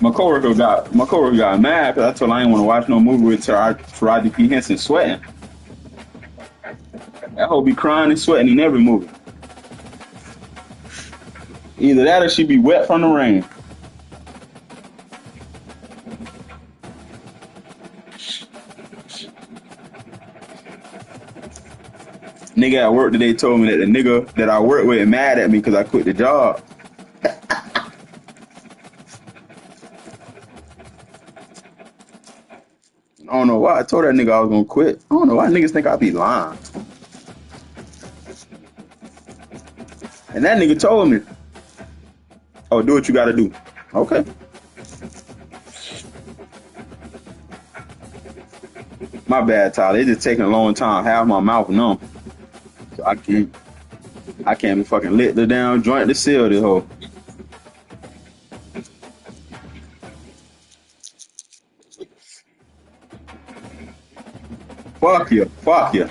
My coworker got mad because I told her I didn't want to watch no movie with Taraji P Henson sweating. That hoe be crying and sweating in every movie. Either that or she be wet from the rain. Nigga at work today told me that the nigga that I work with mad at me because I quit the job. I don't know why. I told that nigga I was gonna quit. I don't know why niggas think I be lying. And that nigga told me, "Oh, do what you gotta do." Okay. My bad, Tyler. It's just taking a long time. Half my mouth numb, so I can't be fucking lit the damn joint to seal this hoe. Fuck you. Fuck you.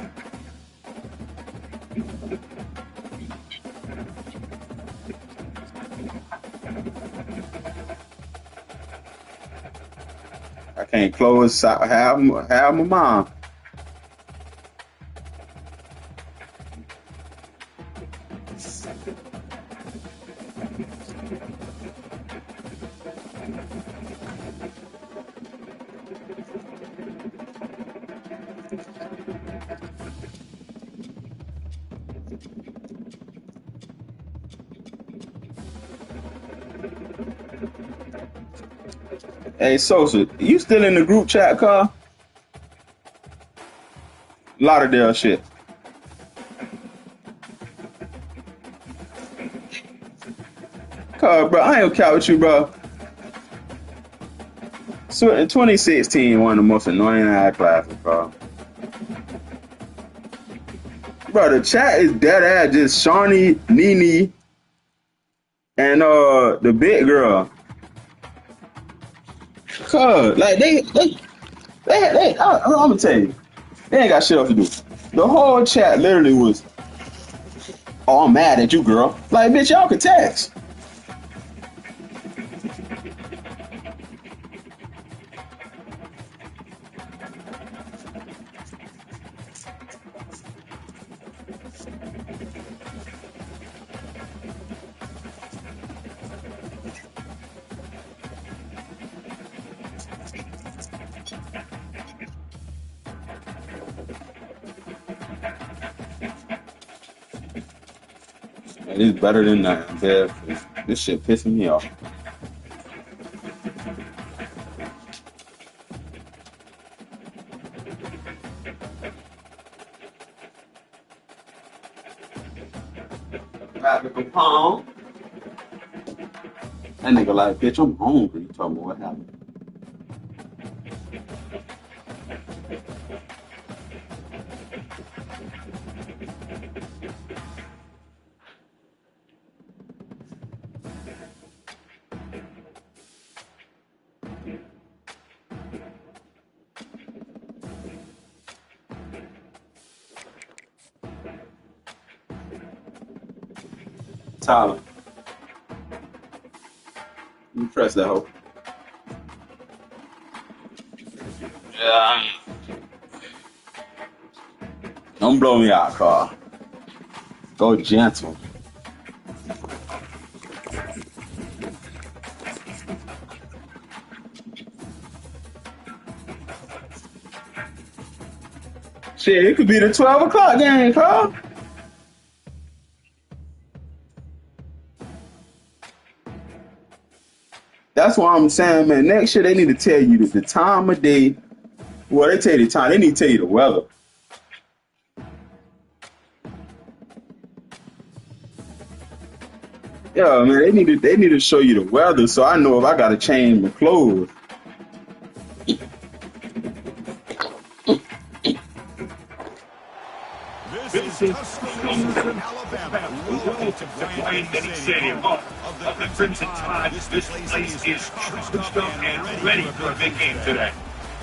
I can't close half my mouth. Hey, Sosa, you still in the group chat, Carl? Lauderdale shit. Carl, bro, I ain't gonna count with you, bro. So in 2016, one of the most annoying ass classes, bro. Bro, the chat is dead ass just Shawnee, Nene, and the big girl. Cause like I'm gonna tell you, they ain't got shit else to do. The whole chat literally was, "Oh, I'm mad at you, girl." Like, bitch, y'all could text. Man, it's better than that, man. This shit pissing me off. Rapid Capone. That nigga like, bitch, I'm hungry. You talking about what happened? Tyler, you press that hoe. Yeah. Don't blow me out, Carl. Go gentle. Shit, it could be the 12 o'clock game, Carl. That's why I'm saying, man, next year they need to tell you the time of day. Well, they tell you the time. They need to tell you the weather. Yeah, man, they need to show you the weather so I know if I gotta change my clothes. This is Tuscaloosa, Alabama. Welcome to Bryant Denny Stadium of the Crimson Tide. This place is charged up and ready for a big game today.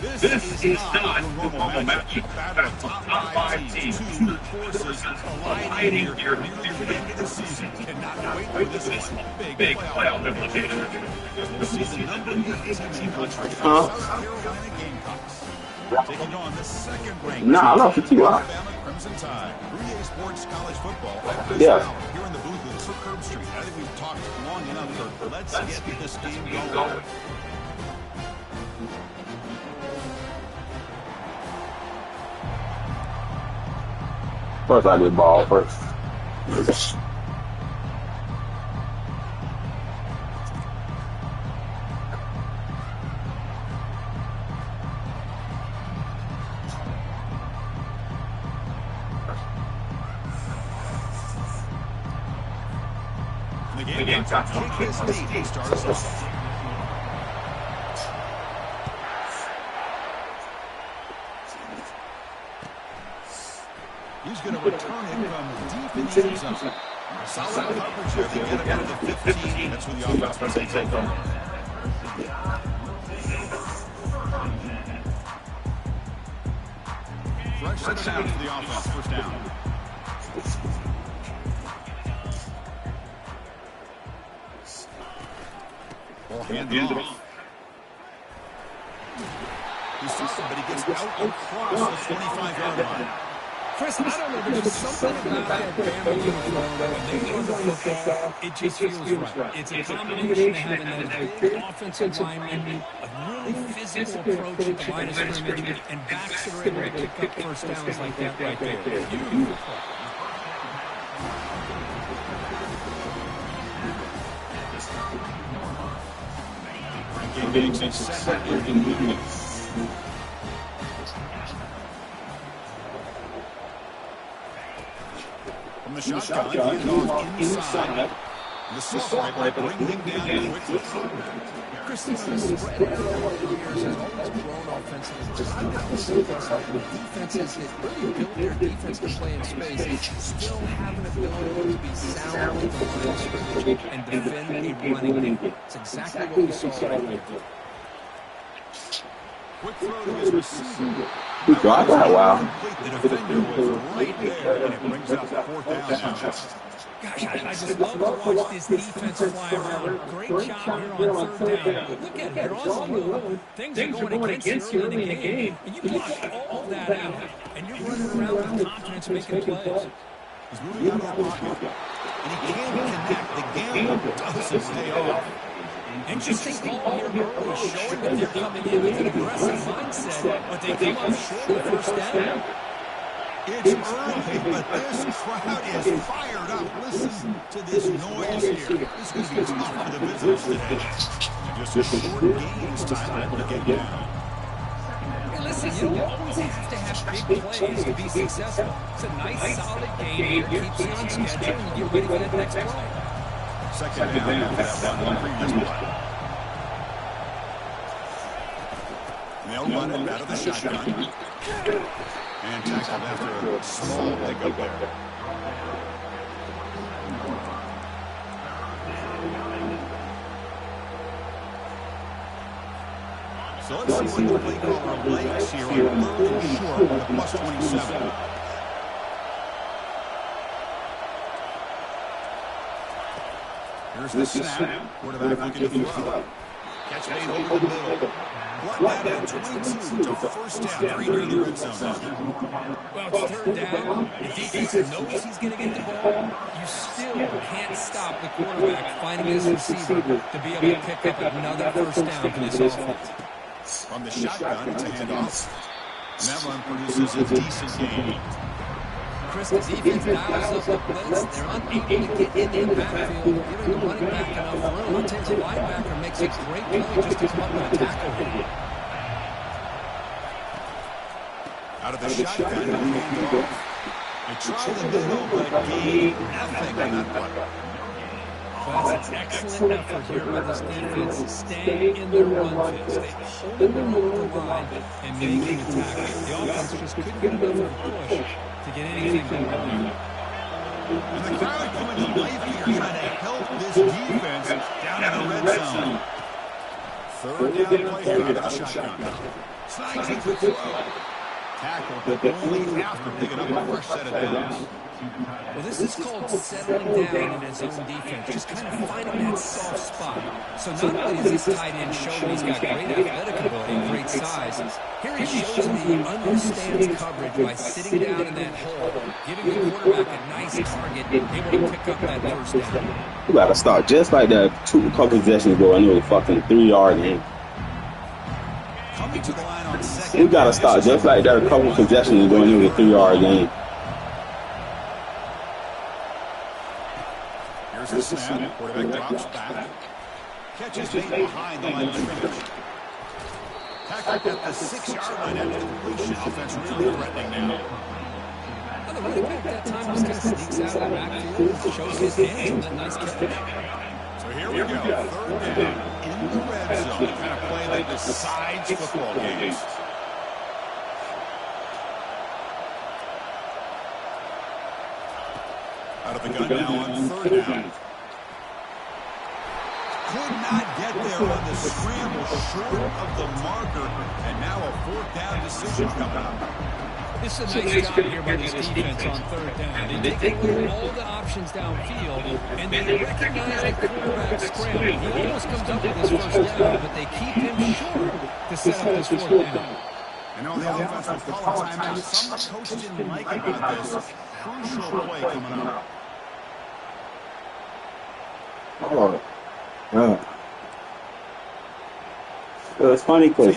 This is not your normal matchup. Battle of top five teams. Two forces colliding here near the end of the season. Cannot wait for this one. Big playoff implication. We'll see the number 18 team country, South Carolina Gamecocks, taking on the second-ranked Alabama Crimson Tide. 3A Sports College Football. Here in the booth with Kirk Herbstreit. I think we've talked long enough, Kirk. Let's get this game going. First, I get ball first. The game time. Take this lead to start us off. He's going to return it from deep in the end zone. Solid coverage here. They get him to the 15. That's where the offense will take over. Fresh set of downs for the offense. First down. Ball handed off. He's something, but he gets out across the 25-yard line. Chris, I don't know, there's something about that Bama uniform when they run the football, it just feels right. It's a combination of having those big offensive linemen, a really physical approach at the line of scrimmage, and backs that are able to pick up first downs like that right there. Beautiful play. Biggs is set in the movement. From the shotgun, he off inside. The sophomore bring him down quickly. Chris, the spread over the years has always grown offensively. The defenses have really built their defense to play in space. Still have an ability to be sound with the line of scrimmage and defend a running game. It's exactly what we saw right here. Quick throw to his receiver. He dropped that, wow. The defender was right there, and it brings up fourth down now. Gosh, I just love to watch this defense fly around. Great job here on third down. Look at it, you're on the move. Things are going against you early in the game, and you block all that out, and you're running around with confidence making plays. He's moving out of the pocket, and he can't connect. The gamble doesn't stay off. Interesting call here early, showing that they're coming in with an aggressive mindset, but they come up short of the first down. It's early, but this crowd is fired up. Listen to this noise here. This is going to be tough for the visitors today. Just a short gains time to get down. Hey, listen, you don't always have to have big plays to be successful. It's a nice, solid game here, keeps you on schedule, and you get ready for that next play. Second down after that one previous play. They'll run it out of the shotgun. And tackled after a small pickup there. So let's see what the play caller likes here on third and short with a plus 27. Here's the snap. Quarterback looking to throw. Catch made over the middle. Brought that at 22 to first down, 3 near the red zone. Well, it's third down. The defense knows he's going to get the ball. You still can't stop the quarterback finding his receiver to be able to pick up another first down for this offense. From the shotgun, it's a handoff. And that run produces a decent gain. Chris, the defense dials up the blitz. They're unable to get in the backfield, giving the running back enough room. Until the linebacker makes a great play just to come up with a tackle here. Out of the shotgun, they tried the middle, but gained nothing on that one. Well, that's an excellent effort here by this defense. Staying in their run fits. They hold them over the line and making the tackle. The offense just couldn't get enough of a push to get anything going on. And the crowd coming to life here, trying to help this defense down in the red zone. Third down play here out of the shotgun. Slides it to throw. Tackle, but only after picking up a fresh set of downs. Well, this is called settling down in his own defense, just kind of finding that soft spot. So not only does this tight end show that he's got great athletic ability and great size, here he shows that he understands coverage by sitting down in that hole, giving the quarterback a nice target, able to pick up that first down. You gotta start just like that couple possessions ago, and it was a fucking 3-yard game. Coming to the line on second. We gotta start just like that a couple possessions ago, and it was a 3-yard game. Here's the snap. Quarterback drops back. Catches bait behind the line of scrimmage. Tackled at the 6-yard line after the completion. Offense really threatening now. Well, the running back that time just kind of sneaks out of the backfield and shows his hands on that nice catch. So here we go. Third down in the red zone. The kind of play that decides football games. Out of the gun now on third down. Could not get there on the scramble, short of the marker, and now a fourth down decision coming up. This is a nice job here by this defense on third down. They take all the options downfield, and they recognize the quarterback scramble. He almost comes up with his first down, but they keep him short to set up this fourth down. I know the offense will call a timeout. Some coach didn't like about this. Crucial play coming up. Oh, yeah. It's funny because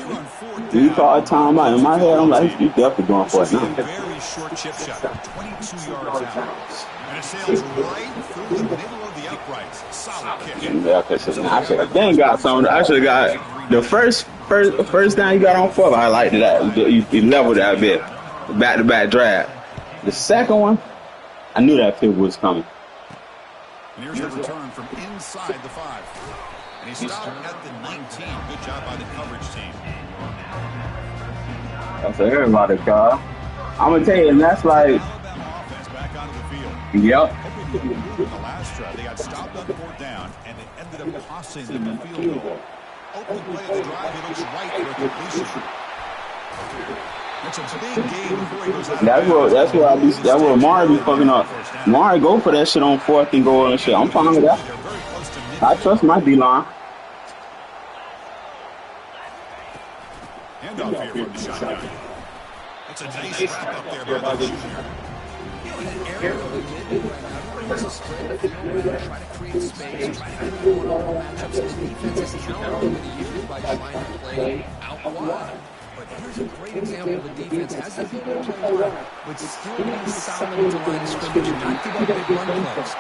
you call a timeout in my head, I'm like, you definitely going for it now. Very short chip shot, 22 yards out. And it sails right through the middle of the uprights. Solid kick. Yeah, because I should have got something. I should have got the first down you got on foot. I liked that. You leveled that bit. Back-to-back drive. The second one, I knew that field was coming. And here's the return from inside the 5. And he stopped at the 19. Good job by the coverage team. That's everybody, Carl. I'm going to tell you, and that's like... Alabama offense back onto the field. Yep. Hoping to improve in the last drive. They got stopped on fourth down, and they ended up tossing them the field goal. Opening play of the drive, he looks right for a completion. That's a big game before he goes out. That's where Amari be fucking up. Amari go for that shit on fourth and goal and shit. I'm fine with that. I trust my D-line. Handoff here from the shotgun. That's a nice wrap up there by the junior. You know, in an area of the mid right now, everybody's a spread the field, try to create space, try to get one-on-one matchups. This defense has countered over the years by trying to play out wide. But here's a great example of the defense has the ability to play well, but still be solid at the line of scrimmage and not give up big run plays.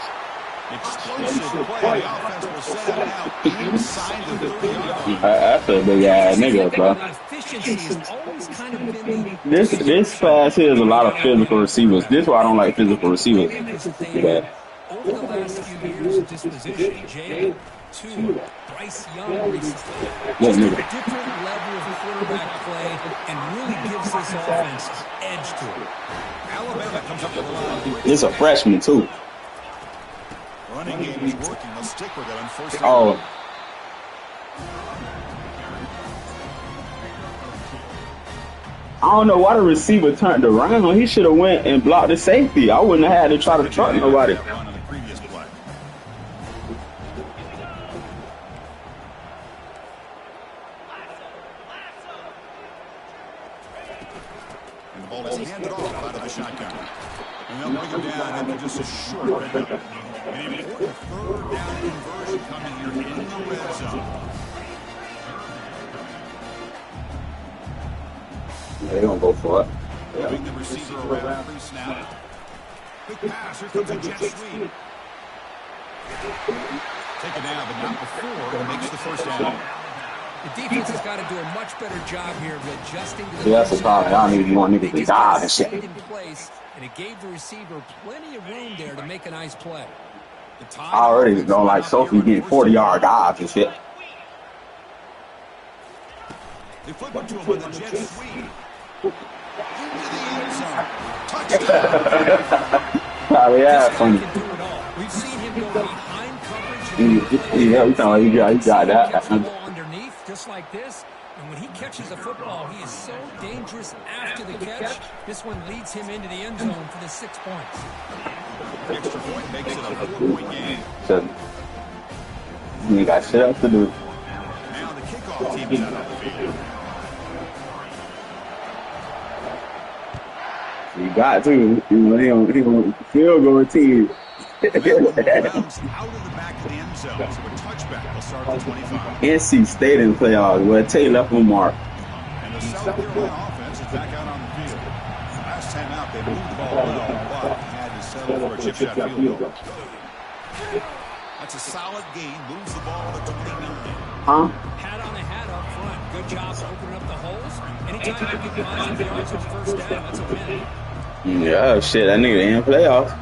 Explosive play. The offense will set it out inside the 30-yard line. That's a big ass nigga, bro. Efficiency has always kind of been This class here is a lot of physical receivers. This is why I don't like physical receivers. But over the last few years of disposition, Jay, two, Bryce Young recently, just a different level of quarterback play and really gives this offense edge to it. Alabama comes up to the line. it's a freshman too. Running game is working. They'll stick with it on first down. Oh. I don't know why the receiver turned around. He should have went and blocked the safety. I wouldn't have had to try to truck nobody. On the previous play. And the ball is handed off out of the shotgun. And they'll bring him down after just a short pickup. An important third down conversion coming here in the red zone. They're going to go for it. Moving the receiver around pre-snap. Quick pass. Here comes a jet sweep. Taken down, but not before. Makes the first down. The defense has got to do a much better job here of adjusting to the Yeah, that's the problem. Y'all need more niggas to dive and shit. in place, and it gave the receiver plenty of room there to make a nice play. I already don't like Sophie getting 40-yard dives and shit. They flip it to him with a jet sweep. Into the end zone. Touchdown. Probably yeah, funny. He can do it all. We've seen him go behind coverage. Yeah, we talking about he got that. Gets the ball underneath, just just like this. And when he catches a football, he is so dangerous after the catch. This one leads him into the end zone for the 6 points. Extra point makes it a 4-point game. So, you got shit else to do. Now the kickoff team is out on the field. You got to. He don't field goal team. Bounce out of the back of the end zone. So a touchback will start at the 25. NC State in the playoffs. Well, Tay left a mark. And the South Carolina offense is back out on the field. Last time out, they moved the ball well, but had to settle for a chip shot field goal. That's a solid gain. Moves the ball to 29. Huh? Hat on the hat up front. Good job opening up the holes. Anytime you get positive yards on first down, that's a win. Yeah, shit. That nigga in playoffs.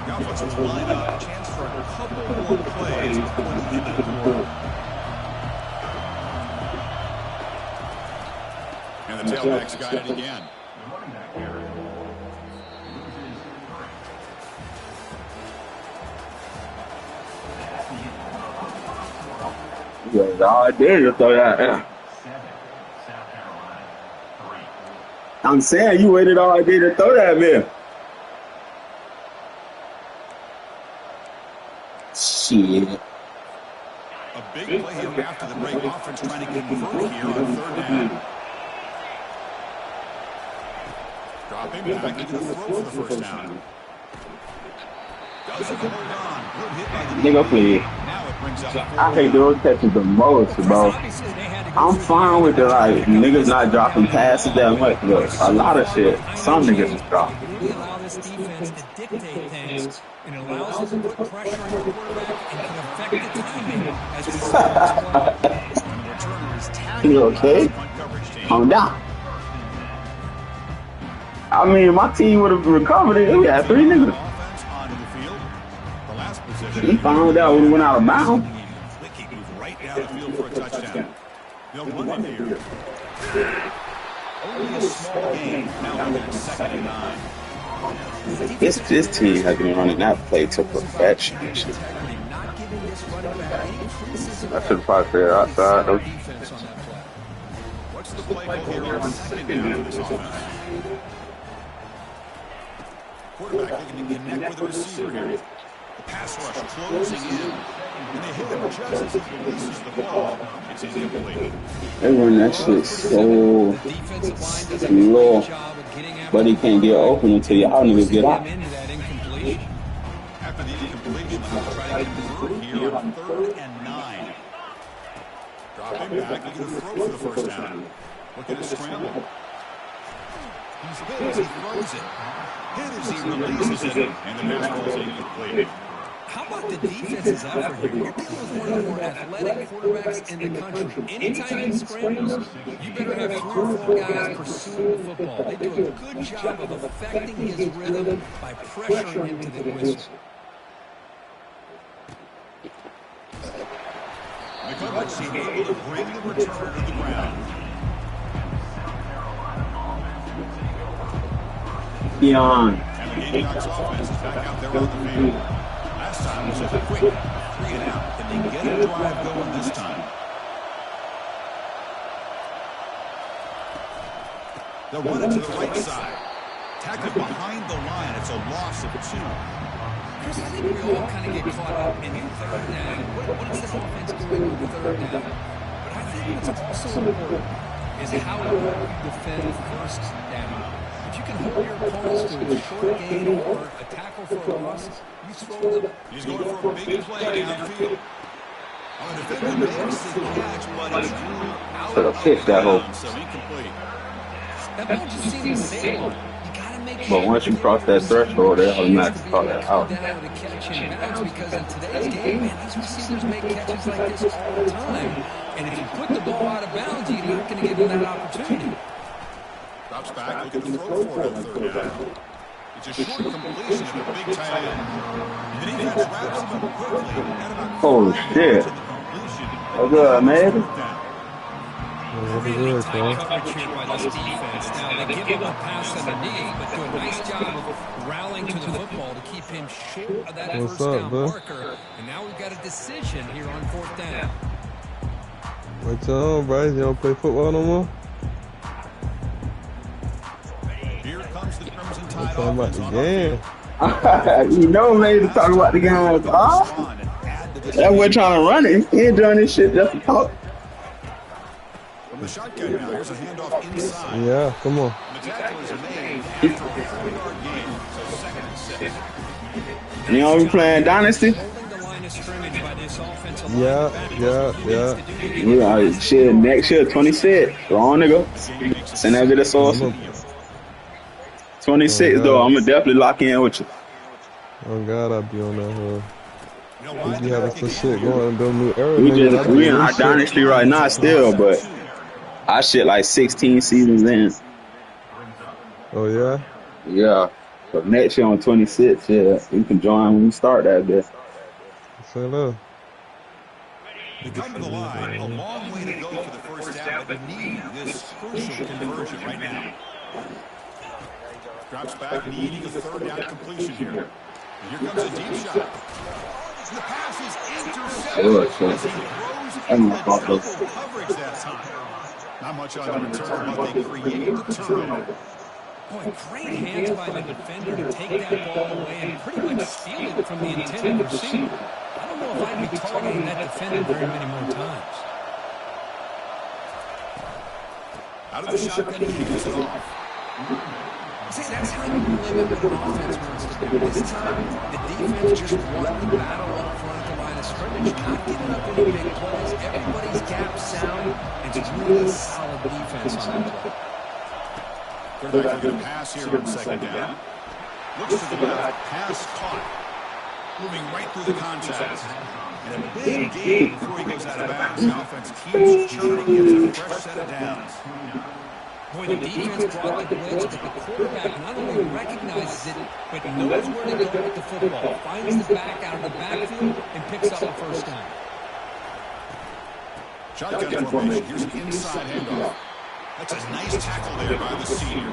The offensive line up. Chance for a couple more plays before the end of the quarter. And the tailback's got it again. Yeah, all I did is throw that. I'm saying you waited all I did to throw that man. Shit. A big play here after the break. Offense trying to convert here on third down. Dropping back into the throw for the first down. Doesn't hold on. Good hit by the Nigga, please. Now it brings up I hate those catches the most, bro. I'm fine with the like niggas not dropping passes that much, but a lot of shit, some niggas is dropping. Really allow this defense to dictate things, and it allows them to put pressure on the quarterback and can affect the timing as we see You okay? Calm down. I mean, my team would have recovered it. We had 3 niggas. He found out when we went out of bounds. He moved right down the field for a touchdown. They'll run it here. Only a small gain. Now we're at 2nd and 9. This team has been running that play to perfection. I should have probably said outside. What's the play call here on 2nd down for this offense? Quarterback looking to connect with the receiver here. The pass rush closing in. And they hit him just as he releases the ball. It's incomplete. They run that shit so low, but he can't get open until y'all niggas get out. After the incompletion, they'll try to convert here on 3rd and 9. Dropping back, looking to throw for the first down. Looking to scramble. He's hit as he throws it. Hit as he releases it. And the pass ball is incomplete. How about the defense's effort here? You're dealing with one of the more athletic quarterbacks in the country. Anytime he scrambles, you better have 3 or 4 guys pursuing the football. They do a good job of affecting his rhythm by pressuring him to the whistle. The coverage team able to bring the returner to the ground. Keon. And the Gamecocks offense is back out there on the field. Last time was a quick 3 and out. Can they get a drive going this time? They'll run it to the right side. Tackled behind the line. It's a loss of 2. Chris, I think we all kind of get caught up in 3rd down. What is this offense doing with 3rd down? But I think what's also important is how well you defend 1st down. If you can hold your opponents to a short gain or a tackle for a loss, you throw them. He's going for a big play downfield. On the defender makes the catch, but it's out Should have fished that hole. so incomplete. That ball just seems to sail. You got to make But once you cross that threshold, they automatically call that out. down with a catch and bounce, because in today's game, man, these receivers make catches like this all the time. And if you put the ball out of bounds, you're not going to give them that opportunity. Drops back, looking to throw for it on 3rd down. It's a short completion of the big tight end. The defense wraps him up quickly. At about Holy 40 shit. yards of the completion. What's up, man? Really tight coverage here by this defense. Now, they give him a pass underneath, but do a nice job of rallying to the football to keep him short of that first down marker. And now we've got a decision here on 4th down. What's on, Bryce? You don't play football no more? Here comes the Crimson I'm Tide talking about offense the on our game. field. You know, man, to talk about the game. Huh? Respond and add to this That boy lead. trying to run it. He ain't doing this shit just to talk. From the shotgun now, here's a handoff inside. Yeah, come on. The tackle is made after a 4-yard gain, so 2nd and 6. You know, we playing Dynasty. Holding the line of scrimmage by this offensive line. Yeah, We are shit next year, 26. Wrong nigga. Send that bit of sauce. 26 though, I'm gonna definitely lock in with you. Oh God, I'll be on that hood. You know We what? be having some shit going on them new era. We in our Dynasty right now still, but I shit like 16 seasons in. Oh yeah? Yeah. So next year on 26, yeah, you can join when we start that bit. Say hello. We come to the line. A long way to go for the first down, but need this crucial conversion right now. Drops back, needing a 3rd down completion here. And here comes a deep shot. The pass is intercepted Sure. as he throws I'm into not about double those. coverage that time. Not much on the return, but they create the turnover. Boy, great hands by the defender to take that ball away and pretty much steal it from the intended receiver. I don't know if I'd be targeting that defender very many more times. Out of the shotgun, he kicks it off. See, that's how you limit what an offense wants to do. This time, the defense just won the battle up front at the line of scrimmage, not giving up any big plays. Everybody's gap sound, and just really solid defense on that play. Quarterback going to pass here on 2nd down. Looks to the left, pass caught. Moving right through the contact. And a big gain before he goes out of bounds. The offense keeps churning, gets a fresh set of downs. Boy, the defense brought the blitz, but the quarterback not only recognizes it, but knows where to go with the football. Finds the back out of the backfield and picks up a 1st down. Shotgun formation. Here's an inside handoff. That's a nice tackle there by the senior.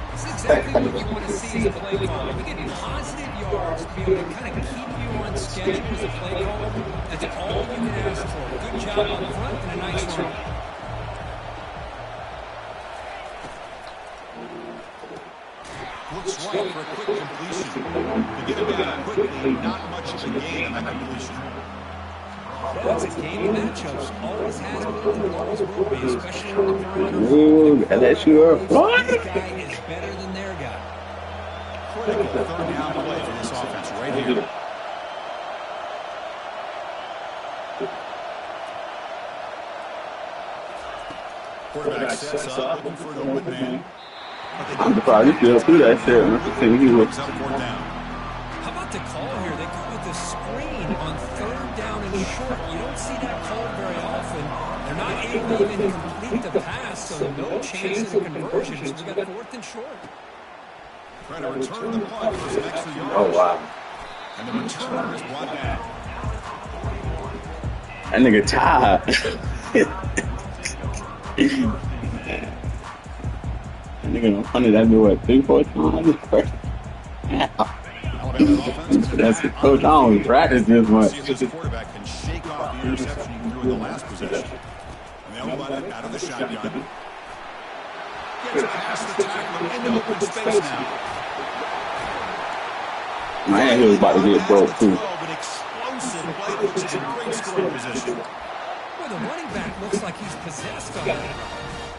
That's exactly what you want to see as a play caller. You get positive yards to be able to kind of keep you on schedule as a play caller. That's all you can ask for. Good job on the front and a nice run. Looks right for a quick completion. To get him down quickly, not much of a gain on that completion. That's a game of matchups. Always has been and always will be, especially when the perimeter. Ooh, LSU are This flying. guy is better than their guy. Critical 3rd down play for this offense right here. Quarterback sets up, looking for the woodman. I'm surprised you still through that shit, man. He was Brings up 4th down. How about the call here? They go with the screen on 3rd down and short. You don't see that called very often. They're not able to even complete the pass, so no chance of conversion. So we got 4th and short. Trying to return the punt for some extra yards. oh wow. And the returner is brought back. That nigga tired. That nigga funny that be what 3-4 times. Alabama's offense. That's the coach. I don't practice this much. See if this quarterback can shake off the interception he threw in the last possession. And they'll run it out of the shotgun. Gets past the tackler into open space now. Man, he was about to get broke too. An explosive play puts us in great scoring position. Well, the running back looks like he's possessed on that.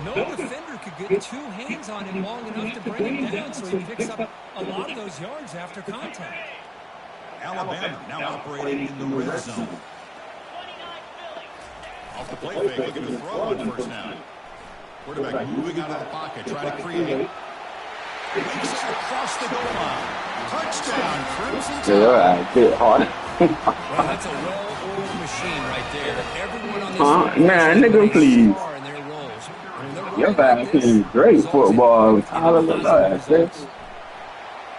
No defender could get 2 hands on him long enough to bring him down, so he picks up a lot of those yards after contact. Alabama now operating in the red zone. Off the play fake, looking to throw on 1st down. Quarterback moving out of the pocket, trying to create. Makes it across the goal line. Touchdown, Crimson Tide. Yeah, I hit hard. Well, that's a well-oiled machine right there. Everyone on this Man, nigga, please. star in their roles. When they're Your running back like this, playing great football. Tyler, And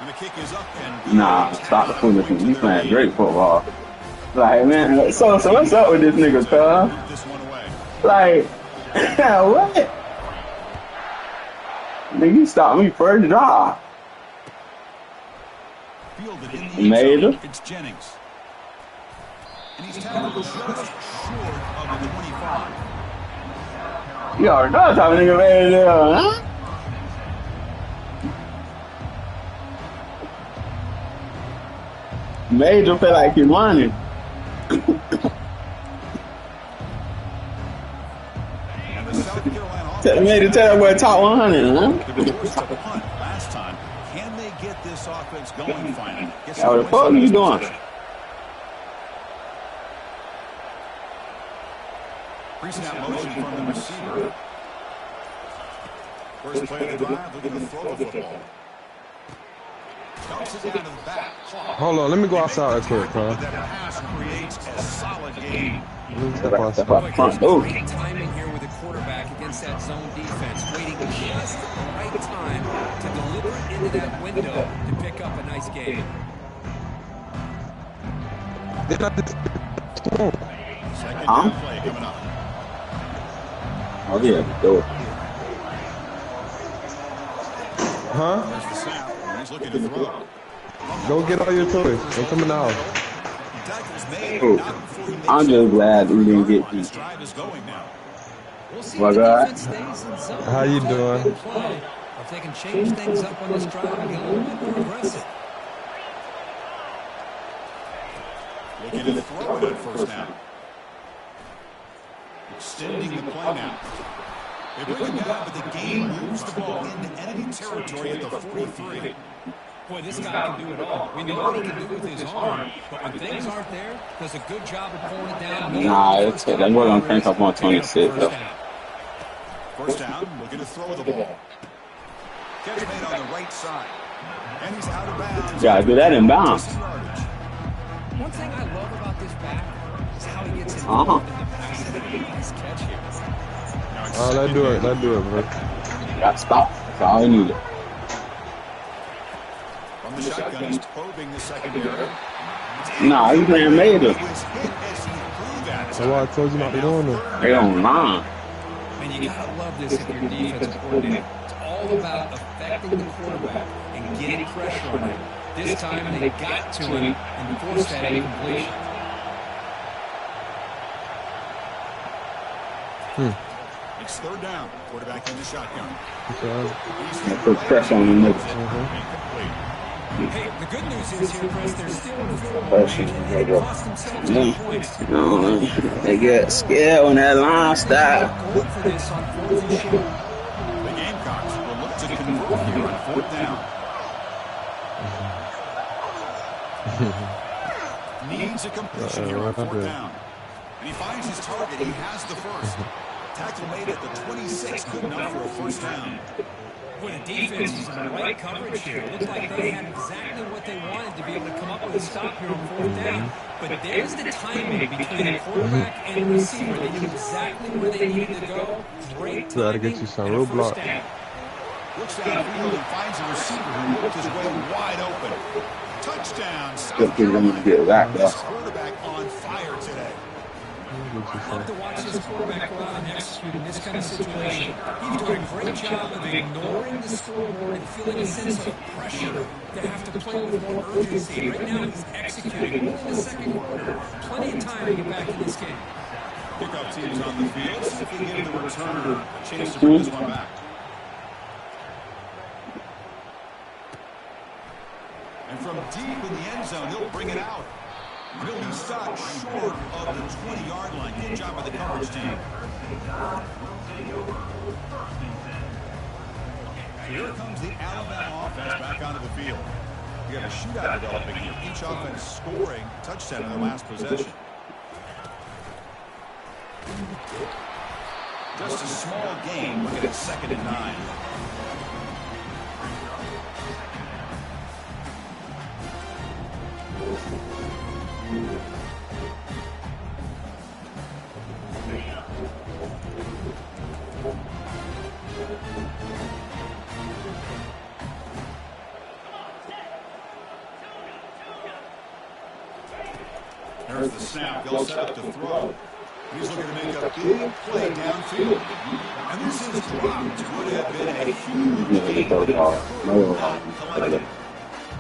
the kick is up and nah, stop the foolishness. You playing great football. Like, man, so what's up with this nigga, cuz? this one away. Like, what? Nigga, you stopped me first drive. Fielded in the Made end zone. it. It's Jennings. And he's tackled just short of the 25. You already know what type of nigga made it, huh? Major feel like he's running. And the South Carolina Made it tell that boy top 100, huh? they forced a punt last time. Can they get this offense going finally? How the fuck are you doing? Pre-snap motion from the receiver. First play of the drive, looking to throw the football. Dumps it down to the back. Hold on, let me go outside real quick, But huh? that pass creates a solid gain. Let me step Step outside. up front. Ooh. Great timing here with the quarterback against that zone defense, waiting just the right time to deliver it into that window to pick up a nice gain. Did I just... Second Huh? down play coming up. Oh, yeah. Do it. Huh? There's the snap. He's looking to throw. Go get all your toys. I'm coming out. Tackles made. Ooh. Not before he makes I'm just glad we didn't get This beat. drive is going now. We'll see My if the God. defense stays in zone. How you doing? Play, or if they can change things up on this drive and get a little bit more aggressive. Looking to throw it at first down. Extending the play now. They bring him down, but the game moves the ball into enemy territory at the 43. Boy, this guy can do it all. We know what he can do with his arm, but when things aren't there, does a good job of pulling it down. Nah, it's that boy gonna crank up on 26 though. First down, looking to throw the ball. Catch made on the right side. And he's out of bounds. Gotta do that in bounds. One thing I love about this back is how he gets Uh-huh. involved in the passing. Nice catch here. Oh, let's do it, bro. Got stopped. That's all he needed. From the shotgun, he's probing the secondary. Nah, he playing Major. He was hit as he threw that. That's why I told you not to go in there. They on line. And you gotta love this if you're defensive coordinator. It's all about affecting the quarterback and getting pressure on him. This time they got to him and forced that incompletion. It's third down. Quarterback in the shotgun. Okay. Put pressure on the nigga. Incomplete. Hey, the good news is here, Chris, they're still in field goal Pressure. range and they cost themselves 2 points. No, they get scared when that line stop. Going for this on 4th and short. The Gamecocks will look to convert here on fourth down. Needs a completion here on fourth down. And he finds his target. He has the first. Tackle made at the 26. Good enough for a first down. Boy, the defense is in the right coverage here. It looked like they had exactly what they wanted to be able to come up with a stop here on 4th down. But there's the timing between the quarterback and the receiver. They knew exactly where they needed to go. Great timing. Gotta get you some and a roadblock. first down. Looks downfield and finds a receiver who looked his way wide open. Touchdown, South Just give them to get back This there. quarterback on fire today. Love to watch this quarterback go out and execute in this kind of situation. He's doing a great job of ignoring the scoreboard and feeling a sense of pressure to have to play with more urgency. Right now, he's executing. In the second quarter, plenty of time to get back in this game. Kickoff teams on the field. See if we can give the returner a chance to bring this one back. And from deep in the end zone, he'll bring it out. And he'll be stopped short of the 20-yard line. Good job by the coverage team. Here comes the Alabama offense back onto the field. We have a shootout developing here. Each offense scoring a touchdown in their last possession. Just a small game. Look at it, 2nd and 9. There's the snap. They'll set up to throw. He's looking to make a big play downfield. And this is dropped. Would have been a huge gain.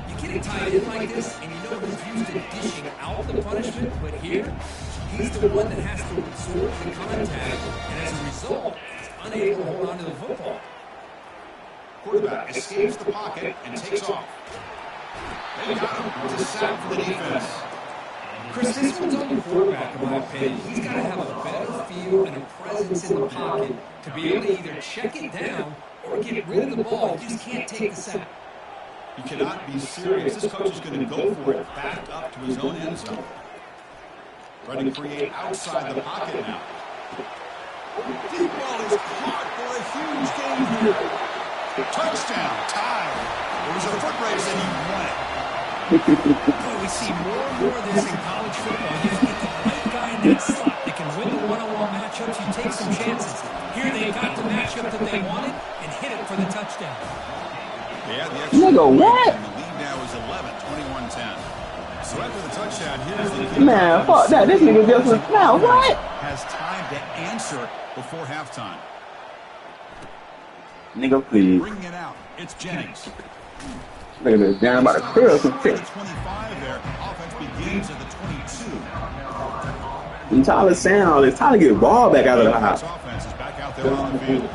You get get tied in like this, and you know he's used to dishing out the punishment, but here, he's the one that has to absorb the contact, and as a result, he's unable to hold on to the football. Quarterback escapes the pocket and takes off. They got him. It's a sack for the defense. Chris, this one's on the quarterback, in my opinion. He's got to have a better feel and a presence in the pocket to be able to either check it down or get rid of the ball. He just can't take the sack. You cannot be serious. This coach is going to go for it back up to his own end zone. Trying to create outside the pocket now. Deep ball is caught for a huge gain here. Touchdown, tied. It was a foot race and he won it. Boy, we see more and more of this in college football. You get the right guy in that slot that can win the one-on-one matchups. You take some chances. Here they got the matchup that they wanted and hit it for the touchdown. Yeah, the extra Nigga, what? and the lead now is 11, 21-10. So after the touchdown, here's the kid. Man, fuck that. This nigga just was, man, what? Has time to answer before halftime. Nigga, please. Bringing it out, it's Jennings. Look at this, down by the curl some shit. 25 there. Offense begins at the 22. And Tyler saying all this, Tyler get the ball back out of the house. Offense is back out there on the field.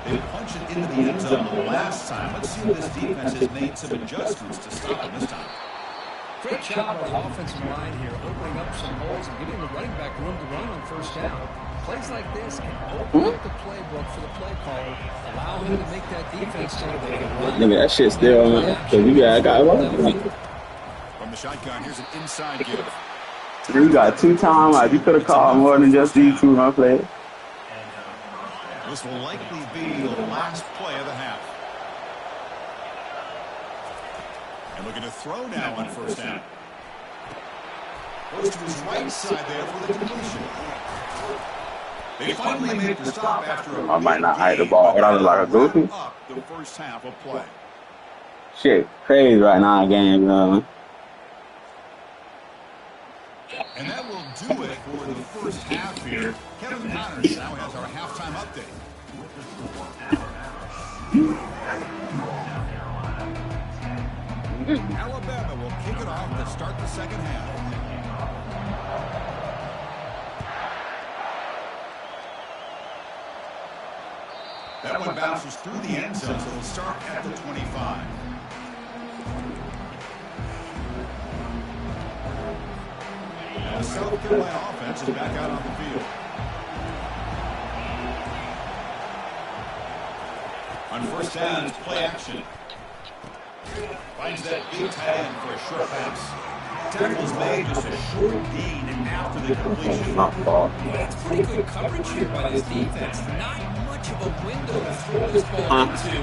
They punched it into the end zone the last time. Let's see if this defense has made some adjustments to stop him this time. Great job on the offensive line here, opening up some holes and giving the running back room to run on first down. Plays like this can open up the playbook for the play caller, allow him to make that defense so they can run. Nigga, that shit still on. Cause you got From the shotgun, here's an inside give. you got 2 timeouts. You could have called more than just these 2 run plays. This will likely be the last play of the half. And looking to throw now on first down. Goes to his right side there for the completion. They finally made the stop after a I might not hide the ball, but I was like a goofy. up the first half of play. Shit, crazy right now in the game, man. And that will do it for the first half here. Kevin Connors now has our halftime update. Alabama will kick it off to start the second half. That one bounces through the end zone, so it'll start at the 25. And the South Carolina offense is back out on the field. On first down, it's play action. Finds that big tight end for a short pass. Tackle's made, just a short gain after the completion. That's pretty good coverage here by this defense. Not much of a window to throw this ball into,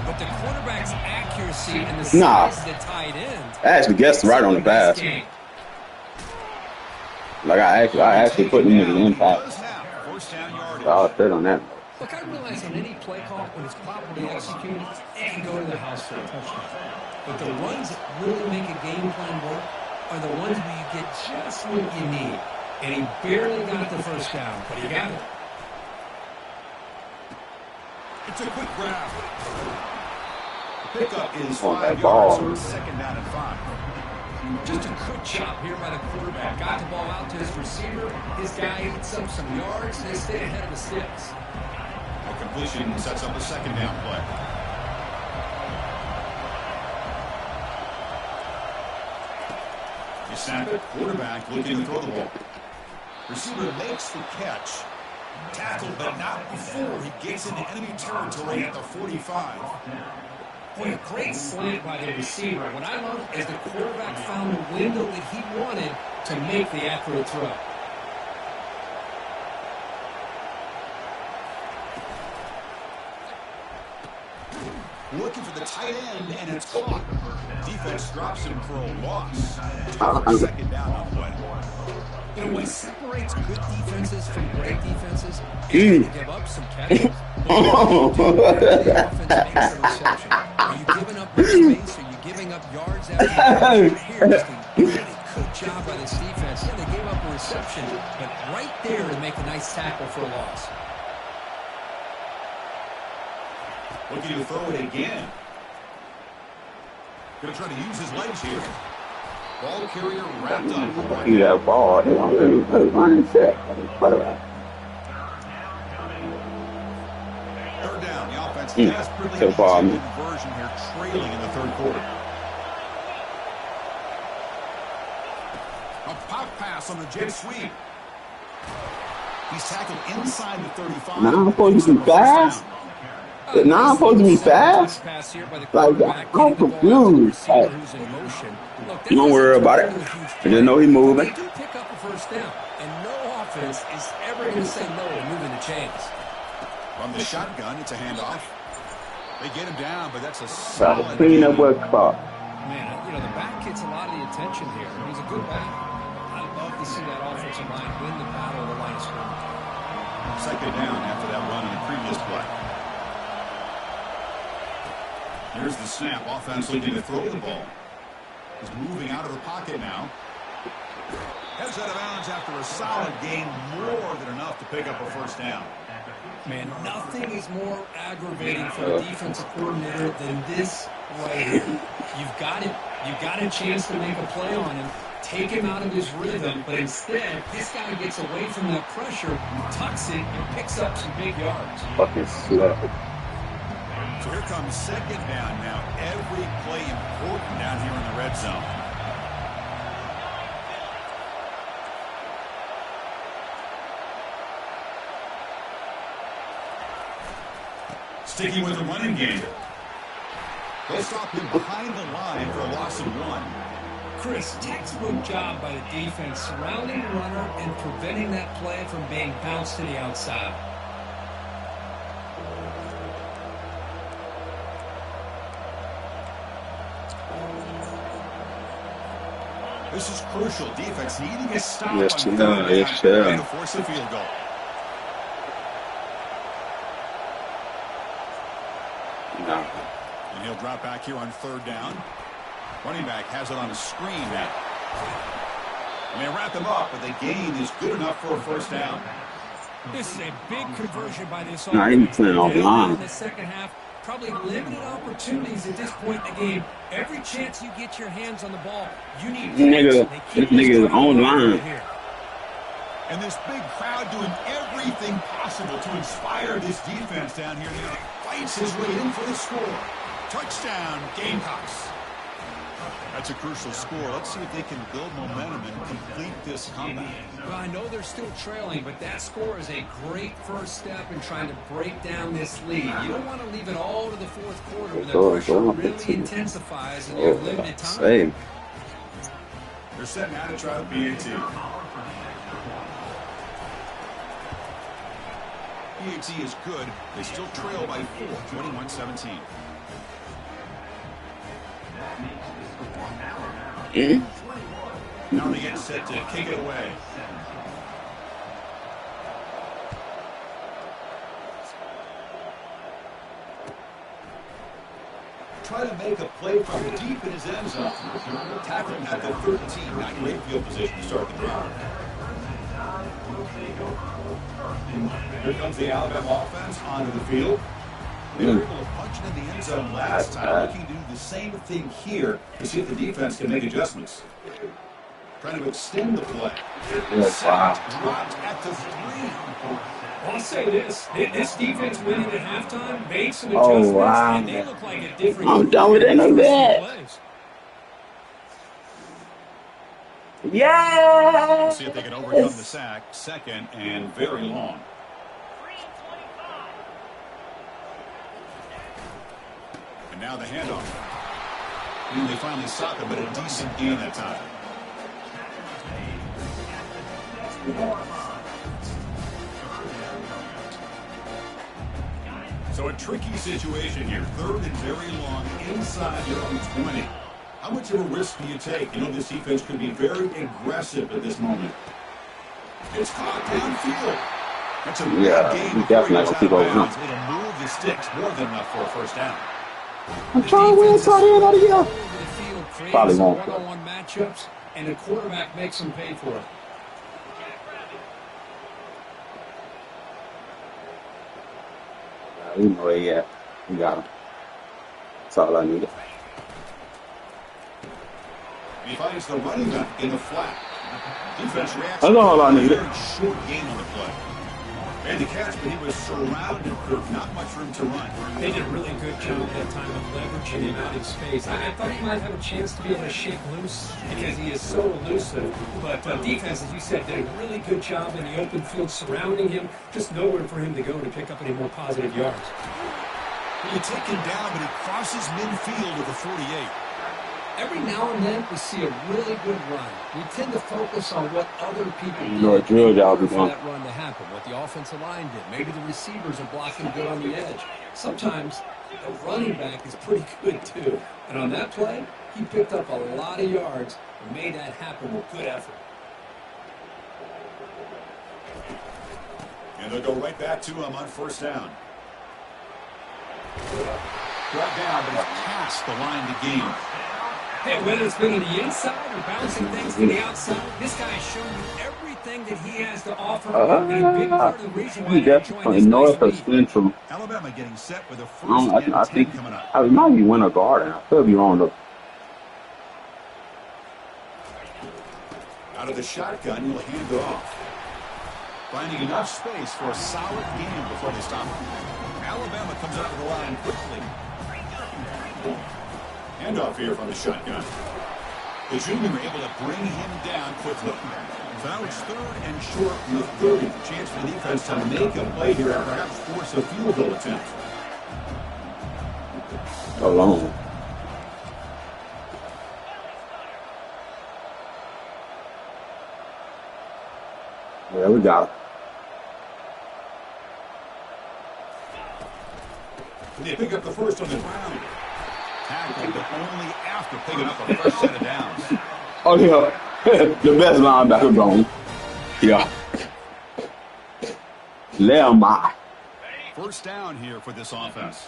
but the quarterback's accuracy and the size of the tight end. I actually guessed right on the pass. Like I actually put him in the impact. First down yardage. I'll sit on that. Look, I realize on any play call, when it's properly executed, it can go to the house for a touchdown. But the ones that really make a game plan work are the ones where you get just what you need. And he barely got the first down, but he got it. It's a quick grab. The pickup is Oh, that 5 ball. yards, so it's second down and 5. Just a quick chop here by the quarterback. Got the ball out to his receiver. His guy eats up some yards, and they stay ahead of the sticks. A completion sets up a second down play. You snap it, quarterback looking to throw the ball. Receiver makes the catch. Tackled, but not before he gets into enemy territory at the 45. Boy, a great slant by the receiver. What I love is the quarterback found the window that he wanted to make the accurate throw. Looking for the tight end, and it's caught. Defense drops him for a loss. Second down on the way. You know, what separates good defenses from great defenses is to give up some catches. The offense makes the reception. Are you giving up space? Are you giving up yards after the catch? Here, just a really good job by this defense. Yeah, they gave up a reception, but right there to make a nice tackle for a loss. Looking to throw it again. Going to try to use his legs here. Ball carrier wrapped up. See that ball. They don't really run shit. Whatever. Third down. The offense desperately needs a conversion here, trailing in the third quarter. A pop pass on the jet sweep. He's tackled inside the 35. Now I'm supposed to be fast? Now I'm supposed to be fast? Like, I'm confused. Like, don't worry about it. I just know he's moving. They do pick up a first down, and no offense is ever going to say no to moving the chains. From the shotgun, it's a handoff. They get him down, but that's a solid clean up work spot. Man, you know, the back gets a lot of the attention here. He's a good back. I'd love to see that offensive line win the battle of the line of scrimmage. Second down after that run in the previous play. Here's the snap. Offense looking to throw the ball. He's moving out of the pocket now. Heads out of bounds after a solid gain, more than enough to pick up a first down. Man, nothing is more aggravating for a defensive coordinator than this right here. You've got it. You've got a chance to make a play on him, take him out of his rhythm, but instead, this guy gets away from that pressure, tucks it, and picks up some big yards. Fucking slap. So here comes second down now. Every play important down here in the red zone. Sticking with the running game. They'll stop him behind the line for a loss of 1. Chris, textbook job by the defense surrounding the runner and preventing that play from being bounced to the outside. This is crucial. Defense needing a stop Yes, on no, yes, sir. to force a field goal. No. And he'll drop back here on third down. Running back has it on a screen now. And they wrap him up, but the gain is good enough for a first down. This is a big conversion by this No, he's playing offline. In the second half, probably limited opportunities at this point in the game. Every chance you get your hands on the ball, you need This nigga is online. And this big crowd doing everything possible to inspire this defense down here. He fights his way in for the score. Touchdown, Gamecocks. That's a crucial score. Let's see if they can build momentum and complete this comeback. Well, I know they're still trailing, but that score is a great first step in trying to break down this lead. You don't want to leave it all to the fourth quarter when the pressure really intensifies and you have limited time. They're setting out to try the PAT. PAT is good. They still trail by 4, 21-17. Now they get set to kick it away. Try to make a play from deep in his end zone. Tackle him at the 13. Not great field position to start the drive. Here comes the Alabama offense onto the field. They were able to punch it in the end zone last time. Looking to do the same thing here to see if the defense can make adjustments. Trying to extend the play. Dropped at the 3. I'll say this. This defense winning at halftime made some adjustments, and they look like a different... I'm done with it. No bad. Yeah. See if they can overcome the sack. Second and very long. And now the handoff. And they finally stop it, but a decent gain that time. So a tricky situation here. Third and very long inside your own 20. How much of a risk do you take? You know this defense could be very aggressive at this moment. It's caught downfield. That's a big game. You definitely not gonna keep over him. It'll move the sticks more than enough for a first down. I'm trying to win tight end out of here. Probably won't. One-on-one matchups, and the quarterback makes them pay for it. We know where he at. We got him. That's all I needed. He finds the running back in the flat. Defense reacts That's all I to a needed. very short gain on the play. And the catch, but he was surrounded with not much room to run. They did a really good job that time of leveraging him out in space. I thought he might have a chance to be able to shake loose because he is so elusive. But defense, as you said, did a really good job in the open field surrounding him. Just nowhere for him to go to pick up any more positive yards. He taken down, but he crosses midfield of the 48. Every now and then, we see a really good run. We tend to focus on what other people You know, a did drill job for is on. that run to happen, what the offensive line did. Maybe the receivers are blocking good on the edge. Sometimes the running back is pretty good, too. And on that play, he picked up a lot of yards and made that happen with good effort. And they'll go right back to him on first down. Brought down, but he's past the line to gain. Hey, whether it's been on the inside or bouncing things to the outside, this guy has shown you everything that he has to offer. And a big part of the reason why He they're definitely enjoying north this of nice lead. Central. Alabama getting set with a I, first don't, and I 10 think coming up. it might be Winter Garden. I could be wrong though. Out of the shotgun, he'll hand it off. Finding enough space for a solid gain before they stop him. Alabama comes up to the line quickly. Handoff here from the shotgun. The junior able to bring him down quickly. So now it's third and short from the 30. Chance for the defense to make a play here and perhaps force a field goal attempt. Alone. Yeah, we got it. They pick up the first on the ground. Tackled, but only after picking up a first set of downs. Oh yeah, the best linebacker gone. Yeah. Lemma. First down here for this offense.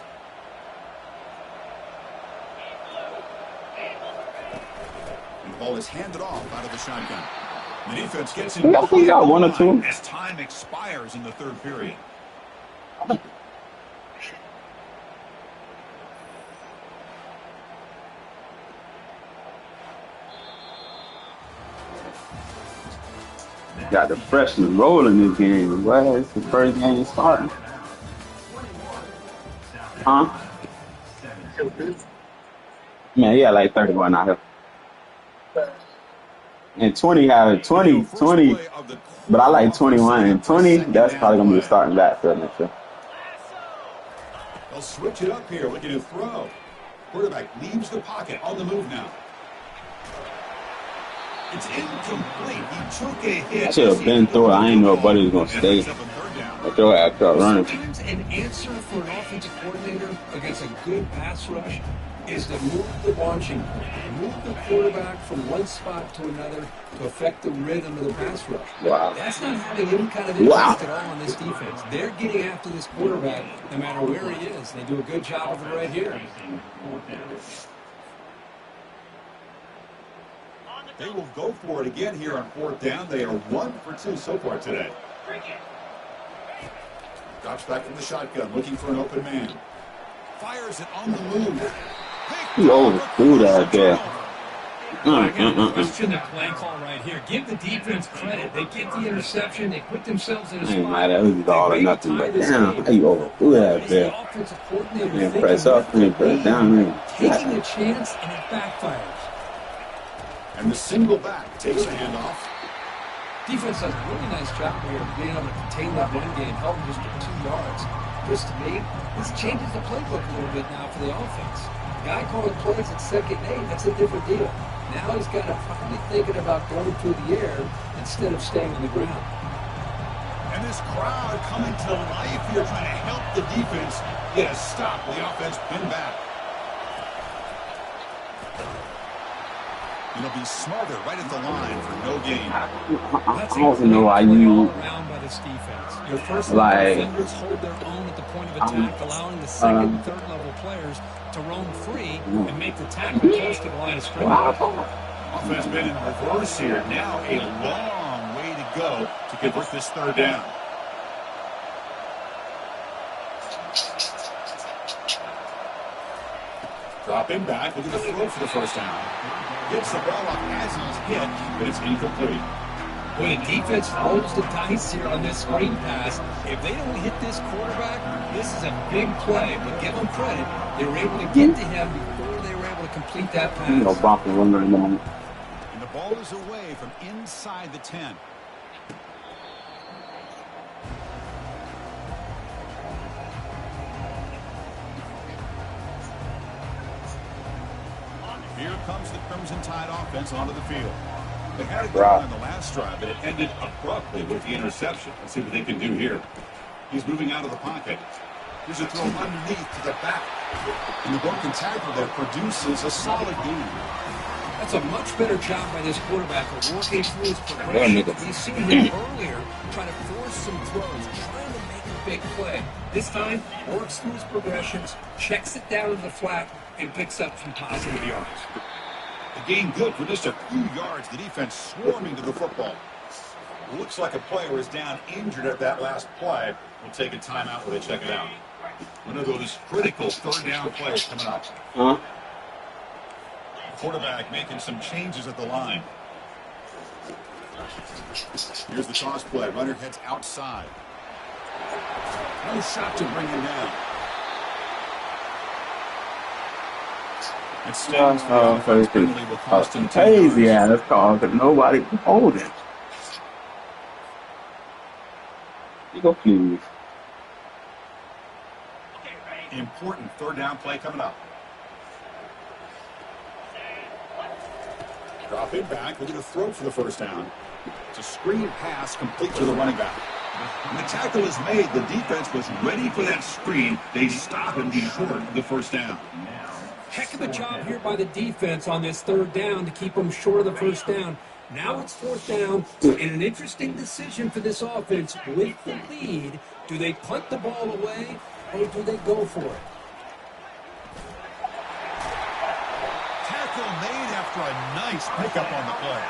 And the ball is handed off out of the shotgun. The defense gets in. Yeah, we got one or two. As time expires in the third period. Got the freshness rolling this game. Well, it's the first game starting. Huh? Man, he had like 31 out here. And 20 had 20, but I like 21 and 20. That's probably gonna be the starting backfield next year. They'll switch it up here, looking to throw. Quarterback leaves the pocket on the move now. It's incomplete. He took a hit. I should have been through it. I ain't know Buddy was gonna stay. But your ass start running. Sometimes an answer for an offensive coordinator against a good pass rush is to move the launching point, move the quarterback from one spot to another to affect the rhythm of the pass rush. Wow. That's not having any kind of impact at all on this defense. They're getting after this quarterback no matter where he is. They do a good job of it right here. They will go for it again here on fourth down. They are 1 for 2 so far today. Drops back from the shotgun, looking for an open man. Fires it on the move. He overthrew that there. Question the play call right here. Give the defense credit. They get the interception. They put themselves in a I ain't spot. mad at it. It was all or nothing. But damn, how you overthrew that there? Man, press up, man, press down, man. Taking a chance and it backfires. And the single back takes the handoff. Defense does a really nice job here of being able to contain that run game, help them just get 2 yards. This, to me, this changes the playbook a little bit now for the offense. Guy calling plays at 2nd and 8, that's a different deal. Now he's got to probably thinking about going through the air instead of staying on the ground. And this crowd coming to life here, trying to help the defense get a stop. The offense pinned back. It'll be smarter right at the line for no gain. I don't know why you Your first like defenders hold their own at the point of attack, allowing the second and third level players to roam free and make the tackle close to the line of scrimmage. Offense been in reverse here. Now a long way to go to convert this third down. Dropping back, looking to throw for the first down. Gets the ball up as he's hit, but it's incomplete. When a defense rolls the dice here on this screen pass, if they don't hit this quarterback, this is a big play. But give them credit, they were able to get to him before they were able to complete that pass. No bump and run in the moment. And the ball is away from inside the 10. Here comes the Crimson Tide offense onto the field. They had it going on the last drive, but it ended abruptly with the interception. Let's see what they can do here. He's moving out of the pocket. Here's a throw underneath to the back. And the broken tackle there produces a solid gain. That's a much better job by this quarterback of working through his progression. We've seen him earlier trying to force some throws, trying to make a big play. This time, works through his progressions, checks it down to the flat, and picks up some positive yards. The gain good for just a few yards. The defense swarming to the football. Looks like a player is down injured at that last play. We'll take a timeout while they check it out. One of those critical third down plays coming up. Quarterback making some changes at the line. Here's the toss play. Runner heads outside. No shot to bring him down. It stands for the penalty will cost him 10 yards. Crazy ass call because nobody can hold it. You go, please. Important third down play coming up. Drop it back. Looking to throw for the first down. It's a screen pass complete to the running back. When the tackle is made, the defense was ready for that screen. They stop him short of the first down. Heck of a job here by the defense on this third down to keep them short of the first down. Now it's fourth down, and an interesting decision for this offense with the lead. Do they punt the ball away, or do they go for it? Tackle made after a nice pickup on the play.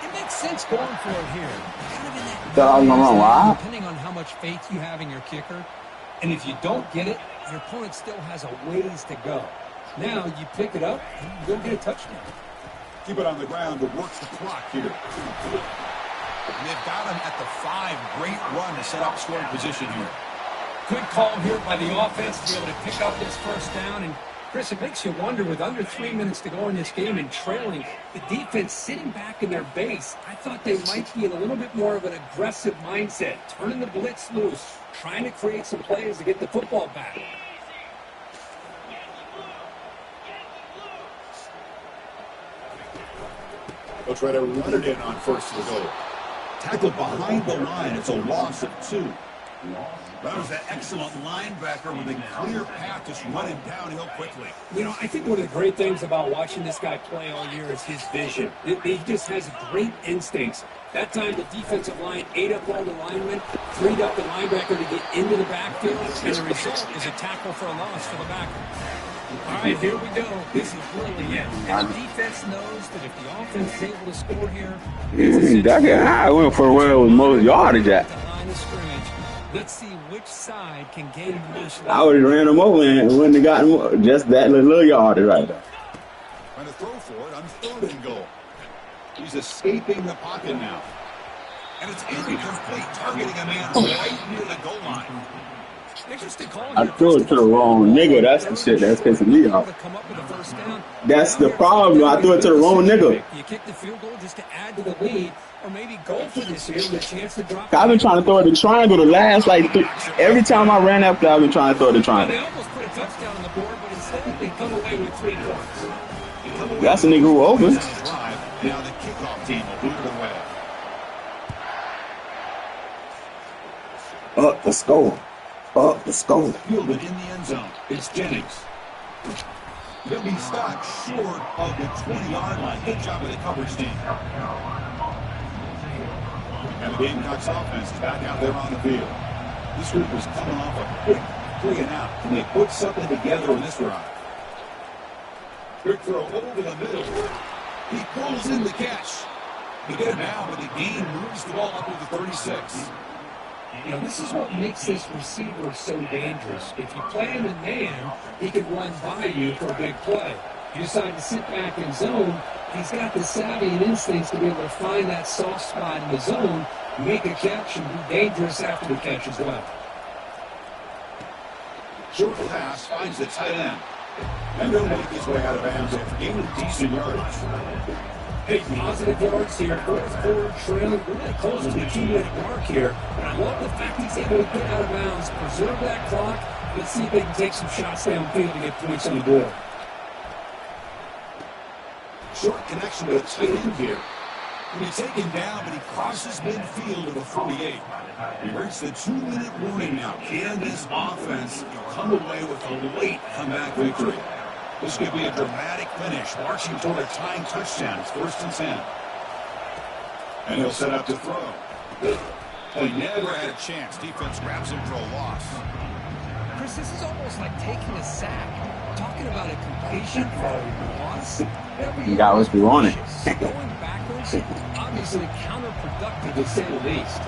It makes sense going for it here. Kind of in that depending on how much faith you have in your kicker. And if you don't get it, your opponent still has a ways to go. Now you pick it up and you go get a touchdown. Keep it on the ground to work the clock here. And they've got him at the 5. Great run to set up scoring position here. Good call here by the offense to be able to pick up this first down. And Chris, it makes you wonder, with under 3 minutes to go in this game and trailing, the defense sitting back in their base, I thought they might be in a little bit more of an aggressive mindset, turning the blitz loose, trying to create some plays to get the football back. They'll try to run it in on first to the goal. Tackle behind the line. It's a loss of 2. That was an excellent linebacker with a clear path just running downhill quickly. You know, I think one of the great things about watching this guy play all year is his vision. He just has great instincts. That time the defensive line ate up all the linemen, freed up the linebacker to get into the backfield, and the result is a tackle for a loss for the backer. All right, here we go. This is really it. And the defense knows that if the offense is able to score here, I went for where was most yardage at. the line of scrimmage. Let's see which side can gain the most. I would have ran him over and wouldn't have gotten just that little yardage right there. Trying to throw for it on 3rd and goal. He's escaping the pocket now. And it's incomplete, targeting a man right near the goal line. Interesting call. I threw it to the wrong nigga. That's the shit that's pissing me off. That's the problem. I threw it to the wrong nigga. You kick the field goal just to add to the lead, or maybe go for this here with a chance to drop. I've been trying to throw the triangle the last every time I ran after, I've been trying to throw the They triangle. almost put a touchdown on the board, but instead they come away with 3 points. That's a nigga who open. Now the kickoff team will boot it away. Up the score. Up the score. Fielded in the end zone. It's Jennings. He'll be stopped short of the 20-yard line. Good job by the coverage team. And the Gamecocks offense is back out there on the field. This group is coming off a quick 3 and out. Can they put something together in this drive? Quick throw over the middle. He pulls in the catch. He get it now, but the gain moves the ball up to the 36. You know, this is what makes this receiver so dangerous. If you play him in man, he can run by you for a big play. You decide to sit back in zone, he's got the savvy and instincts to be able to find that soft spot in the zone, make a catch, and be dangerous after the catch as well. Short pass finds the tight end. And he'll make his way out of bounds after gaining decent yardage. Hey, positive yards here. Fourth quarter trailing really close to the 2-minute mark here. And I love the fact he's able to get out of bounds, preserve that clock. Let's see if they can take some shots downfield to get points on the board. Short connection to the tight end here. He'll be taken down, but he crosses midfield to the 48. He breaks the 2-minute warning now. Can this offense come away with a late comeback victory? This could be a dramatic finish, marching toward a tying touchdown. It's 1st and 10. And he'll set up to throw. He never had a chance. Defense grabs him for a loss. Chris, this is almost like taking a sack. Talking about a completion for a loss. You got what you wanted. Going backwards, obviously counterproductive to say the least.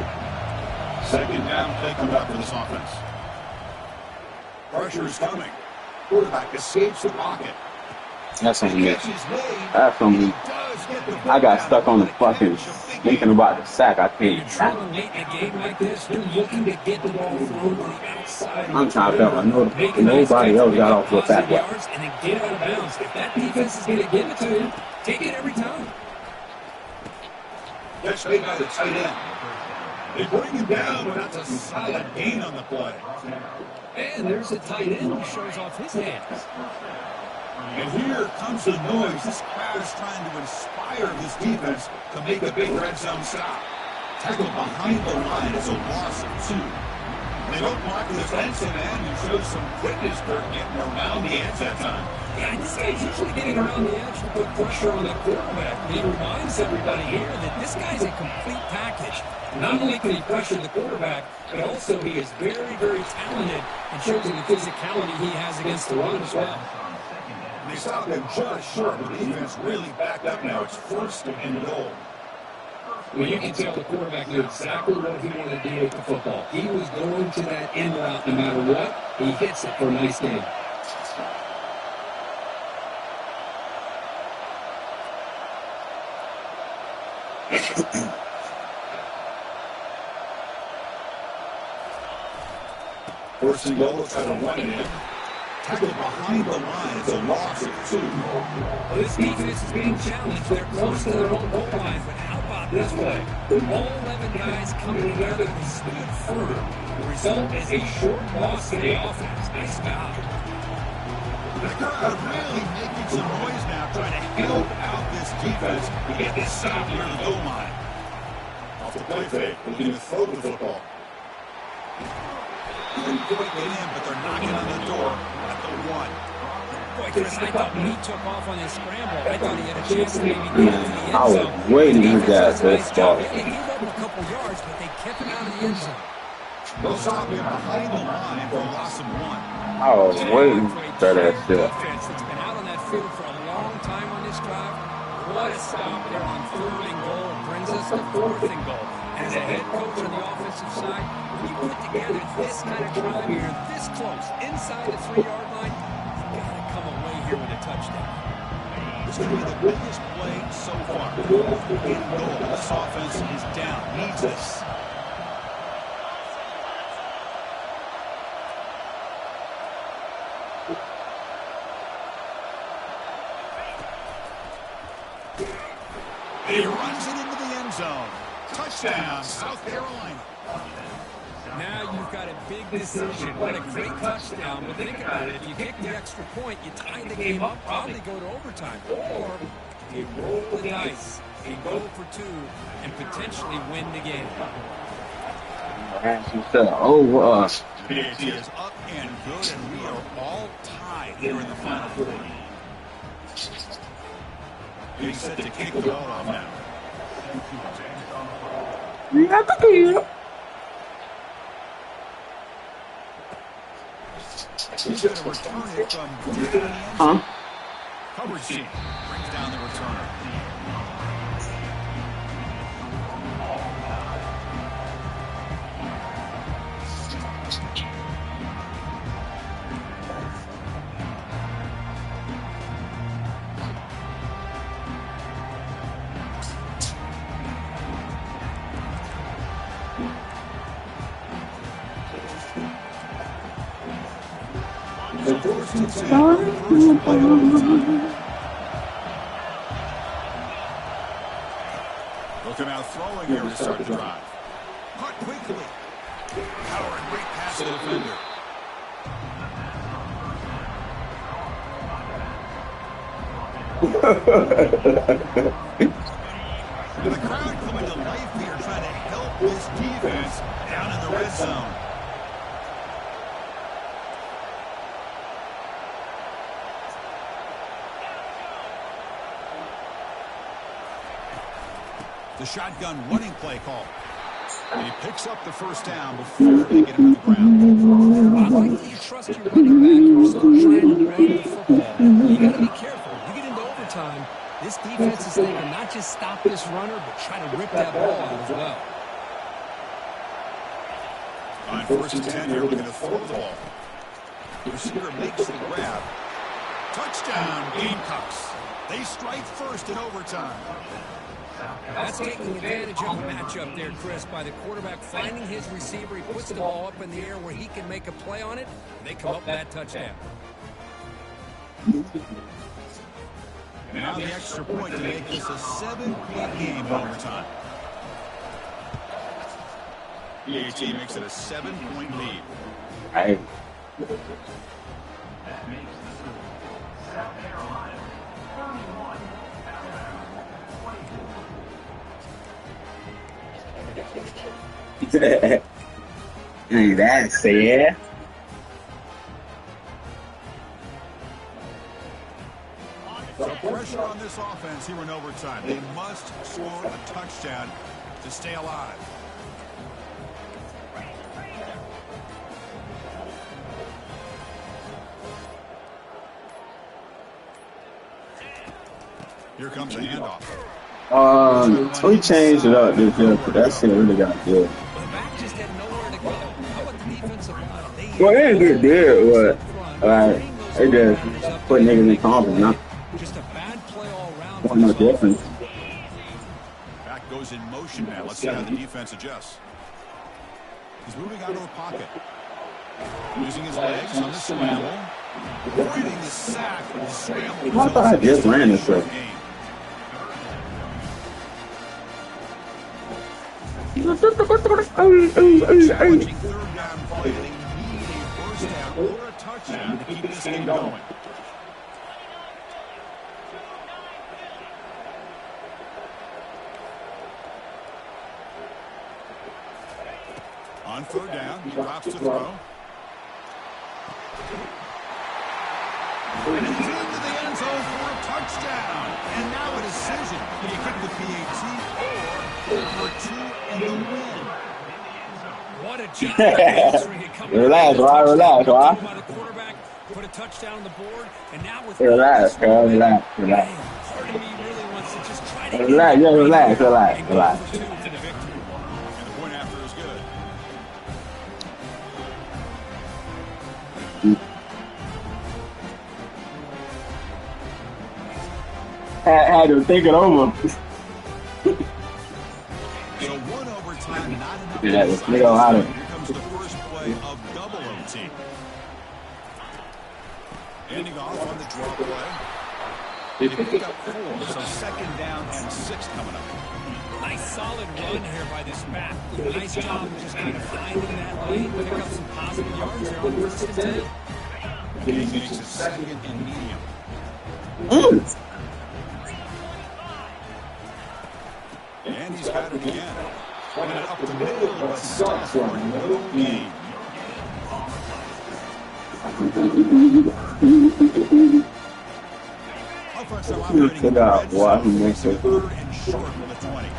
2nd down play coming up for this offense. Pressure is coming. Quarterback escapes the pocket. That's on me. That's on me. I got stuck on the fucking thinking about the sack. I can't. Trailing late in a game like this, you're looking to get the ball thrown to the outside. I'm trying to tell you, nobody else got off with that way. And then get out of bounds. If that defense is going to give it to him, take it every time. Catch made by the tight end. They bring him down, but that's a solid gain on the play. And there's a tight end who shows off his hands. And here comes the noise. This crowd is trying to inspire this defense to make a big red zone stop. Tackled behind the line. It's a loss of 2. They don't block the defensive end and show some quickness for getting around the edge that time. Yeah, this guy's usually getting around the edge to put pressure on the quarterback. But he reminds everybody here that this guy's a complete package. Not only can he pressure the quarterback, but also he is very, very talented and shows the physicality he has against the run as well. They stopped him just short. The defense really backed up now. It's 1st and goal. Well, you can tell the quarterback knew exactly what he wanted to do with the football. He was going to that end route no matter what. He hits it for a nice game. First and goal, try to run it in. Tackled behind the line. It's a loss of 2. Well, this defense is being challenged. They're close to their own goal line, but how about this play? All 11 guys coming together and stood firm. The result is a short loss to the offense. Nice job. The crowd really making some noise now, trying to help out this defense to get this stop near the goal line. Off the play fake, looking to throw the football. Couldn't quite get in, but they're knocking on the door at the 1. Boy, Chris, I thought when he took off on his scramble, I thought he had a chance to maybe get into the end zone. I was waiting for that Nice job. ball. They gave up a couple yards, but they kept him out of the end zone. They'll stop him behind the line for a loss of 1. I was waiting for that shit. Defense that's been out on that field for a long time on this drive. What a stop there on 3rd and goal. It brings us to 4th and goal. As a head coach on the offensive side, when you put together this kind of drive here, this close, inside the 3-yard line, you got to come away here with a touchdown. This could be the biggest play so far. 4th and goal. This offense is down. Needs this. He runs it into the end zone. Touchdown, South Carolina. Now you've got a big decision. What a great touchdown. But think about it. If you kick the extra point, you tie the game up, probably go to overtime. Or you roll the dice, you go for 2, and potentially win the game. She said, over us. The AT is up and good, and we are all tied here in the final 4. He's set to kick the ball off now. You got the kill. He's going to return it from Huh? coverage team. Brings down the returner. So first and 10, first play of overtime. Looking out throwing here to start the drive. Caught quickly. Power and great pass to the defender. And the crowd coming to life here, trying to help this defense down in the red zone. The shotgun running play call. And he picks up the first down before they get him to the ground. I like that you trust your running back. You're still trying to run the football. You got to be careful. You get into overtime, this defense is thinking not just stop this runner, but try to rip that ball out as well. On first and 10 here, looking to throw the ball. The receiver makes the grab. Touchdown, Gamecocks. They strike first in overtime. That's taking advantage of the matchup there, Chris, by the quarterback finding his receiver. He puts the ball up in the air where he can make a play on it. They come up with that touchdown. Now the extra point to make this a 7-point game in overtime. PAT makes it a 7-point lead. Right. That's it. So pressure on this offense here in overtime. They must score a touchdown to stay alive. Here comes a handoff. We changed it up this year, but that shit really got good. The back just had nowhere to go. How about the defensive line? Well, it ain't good there, but they just put niggas in confidence, not Just a bad play all around. want no difference. Back goes in motion now. Let's see how the defense adjusts. He's moving out of the pocket. Using his legs on the scramble. Avoiding the sack. The scramble. I thought I just ran this way. Challenging third down play. They need a first down or a touchdown to keep this game going. On third down, he drops to throw. And it's into the end zone for a touchdown. And now a decision. Do you kick the PAT or for two and the win? What a job. Answering it coming Relax, right? Relax, right? by the quarterback, put a touchdown on the board, and now with Relax, girl. Relax, relax. Man, part of me really wants to just try to Relax, yeah, relax, relax, and relax. go for two for the victory. And the point after is good. Had to think it over. So one overtime, not enough. Yeah, let's get out of it. Here comes the first play of double OT. Ending off on the draw play. They pick up 4, so second down and 6 coming up. Nice solid run here by this back. Nice job of just kind of finding that lane, pick up some positive yards there on first and 10. He makes it second and medium. And he's got it again. Running it up the middle, but still for no gain. Offensive operating in the red zone. Makes it third and short from the 20.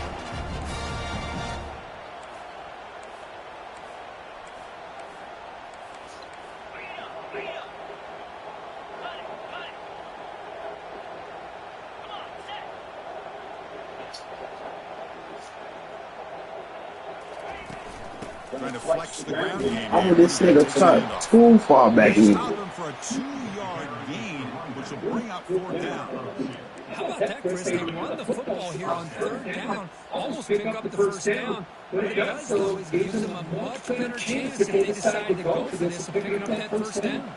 Trying to flex the ground game. Oh, this nigga cut too far back They in. stop him for a 2-yard gain, which will bring up 4 down. How about that, Chris? They run the football here on third down, almost pick up the first down. What it does, though, is gives them a much better chance if they decide to go for this of picking up that first down.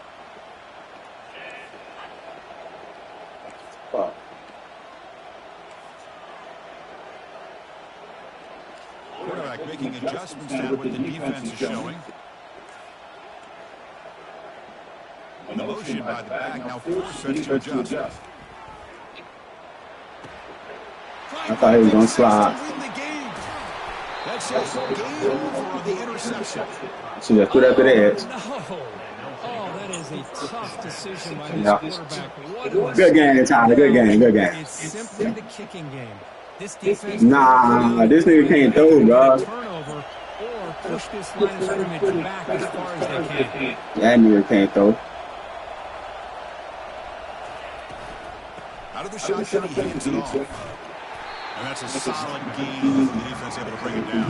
Quarterback making adjustments to what the defense is showing. The motion by the back, now forced to adjust. I thought he was going to slide. That's it. Game over on the interception. So just put up the edge. No. Oh, that is a tough decision by this quarterback. What Good game, Tyler. Good game. Good game. It's simply the kicking game. This defense Nah, this nigga can't throw, bro. turnover or push this line of scrimmage back as far as they can. That nigga can't throw. Out of the shotgun, he hands it off. And that's a solid gain. The defense able to bring it down.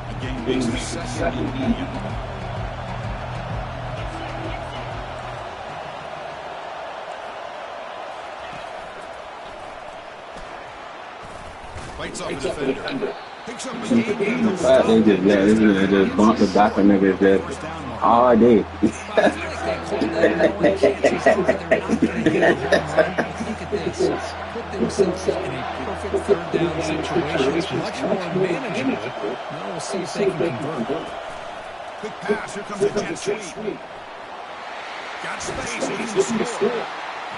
A game makes the second medium. Fights off the defender. Picks up the game. This nigga just bumped the back of niggas just all day. Look at this. Put themselves in a perfect third down situation. It's much more manageable. Now we'll see if they can convert. Quick pass. Here comes a jet sweep. Got space. He can score.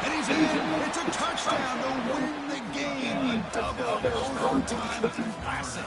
And he's in. It's a touchdown to win the game. A double overtime classic.